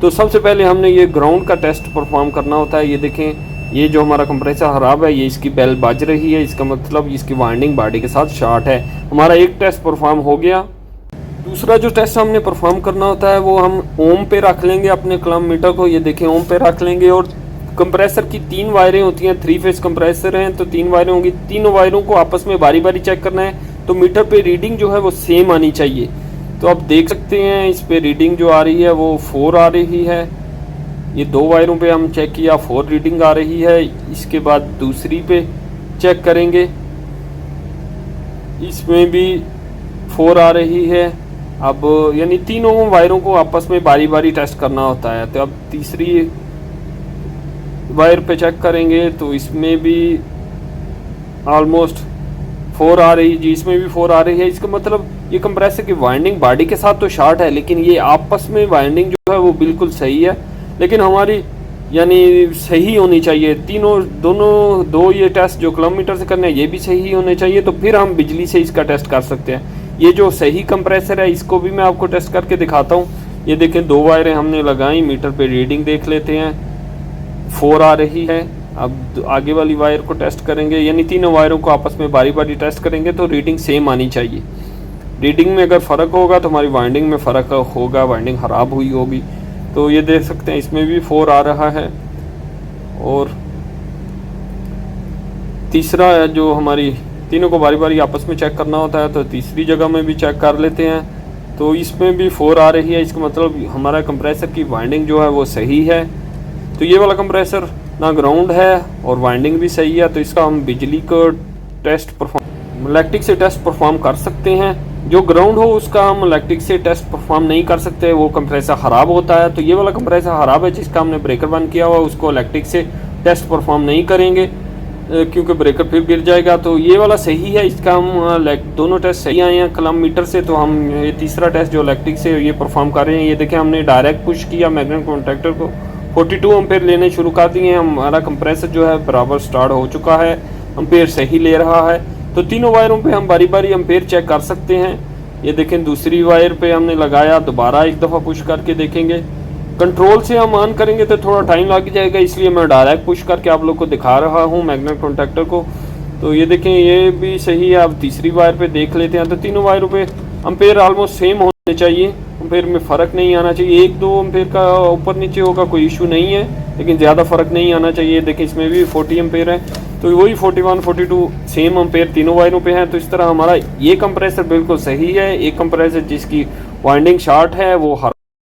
तो सबसे पहले हमने ये ग्राउंड का टेस्ट परफॉर्म करना होता है। ये देखें, ये जो हमारा कंप्रेसर ख़राब है, ये इसकी बेल बज रही है, इसका मतलब इसकी वाइंडिंग बॉडी के साथ शॉर्ट है। हमारा एक टेस्ट परफॉर्म हो गया। दूसरा जो टेस्ट हमने परफॉर्म करना होता है वो हम ओम पे रख लेंगे अपने कलम मीटर को। ये देखें, ओम पे रख लेंगे और कंप्रेसर की 3 वायरें होती हैं, 3 फेज कंप्रेसर हैं तो 3 वायरें होंगी। तीनों वायरों को आपस में बारी बारी चेक करना है, तो मीटर पे रीडिंग जो है वो सेम आनी चाहिए। तो आप देख सकते हैं इस पे रीडिंग जो आ रही है वो 4 आ रही है। ये 2 वायरों पे हम चेक किया, 4 रीडिंग आ रही है। इसके बाद दूसरी पे चेक करेंगे, इसमें भी 4 आ रही है। अब यानी तीनों वायरों को आपस में बारी बारी टेस्ट करना होता है। तो अब तीसरी वायर पे चेक करेंगे तो इसमें भी ऑलमोस्ट 4 आ रही जी, इसमें भी 4 आ रही है। इसका मतलब ये कंप्रेसर की वाइंडिंग बॉडी के साथ तो शॉर्ट है, लेकिन ये आपस में वाइंडिंग जो है वो बिल्कुल सही है। लेकिन हमारी यानी सही होनी चाहिए दोनों दो ये टेस्ट जो कलम मीटर से करने हैं ये भी सही होने चाहिए, तो फिर हम बिजली से इसका टेस्ट कर सकते हैं। ये जो सही कंप्रेसर है इसको भी मैं आपको टेस्ट करके दिखाता हूँ। ये देखें, 2 वायरें हमने लगाई, मीटर पे रीडिंग देख लेते हैं, 4 आ रही है। अब आगे वाली वायर को टेस्ट करेंगे, यानी तीनों वायरों को आपस में बारी बारी टेस्ट करेंगे तो रीडिंग सेम आनी चाहिए। रीडिंग में अगर फ़र्क होगा तो हमारी वाइंडिंग में फ़र्क होगा, वाइंडिंग ख़राब हुई होगी। तो ये देख सकते हैं इसमें भी 4 आ रहा है। और तीसरा है जो हमारी तीनों को बारी बारी आपस में चेक करना होता है, तो तीसरी जगह में भी चेक कर लेते हैं। तो इसमें भी 4 आ रही है। इसका मतलब हमारा कंप्रेसर की वाइंडिंग जो है वो सही है। तो ये वाला कंप्रेसर ना ग्राउंड है और वाइंडिंग भी सही है, तो इसका हम बिजली को टेस्ट परफॉर्म इलेक्ट्रिक से टेस्ट परफॉर्म कर सकते हैं। जो ग्राउंड हो उसका हम इलेक्ट्रिक से टेस्ट परफॉर्म नहीं कर सकते, वो कंप्रेसर ख़राब होता है। तो ये वाला कंप्रेसर ख़राब है जिसका हमने ब्रेकर बंद किया हुआ, उसको इलेक्ट्रिक से टेस्ट परफॉर्म नहीं करेंगे क्योंकि ब्रेकर फिर गिर जाएगा। तो ये वाला सही है, इसका हम दोनों टेस्ट सही आए हैं कलम मीटर से। तो हम ये तीसरा टेस्ट जो इलेक्ट्रिक से ये परफॉर्म कर रहे हैं, ये देखें हमने डायरेक्ट पुश किया मैग्नेट कॉन्टैक्टर को, 42 एम्पेयर लेने शुरू कर दिए। हमारा कंप्रेसर जो है बराबर स्टार्ट हो चुका है, एम्पेयर सही ले रहा है। तो तीनों वायरों पे हम बारी बारी एम्पेयर चेक कर सकते हैं। ये देखें, दूसरी वायर पे हमने लगाया, दोबारा एक दफ़ा पुश करके देखेंगे। कंट्रोल से हम ऑन करेंगे तो थोड़ा टाइम लग जाएगा, इसलिए मैं डायरेक्ट पुश करके आप लोग को दिखा रहा हूँ मैग्नेट कॉन्टैक्टर को। तो ये देखें, ये भी सही है। अब तीसरी वायर पे देख लेते हैं। तो तीनों वायरों पे एम्पेयर ऑलमोस्ट सेम होने चाहिए, एम्पेयर में फ़र्क नहीं आना चाहिए। 1-2 एम्पेयर का ऊपर नीचे होगा कोई इशू नहीं है, लेकिन ज़्यादा फ़र्क नहीं आना चाहिए। देखिए इसमें भी 40 एम्पेयर है, तो वही 41, 42 सेम एम्पेयर तीनों वायरों पे हैं। तो इस तरह हमारा ये कंप्रेसर बिल्कुल सही है। एक कंप्रेसर जिसकी वाइंडिंग शॉर्ट है वो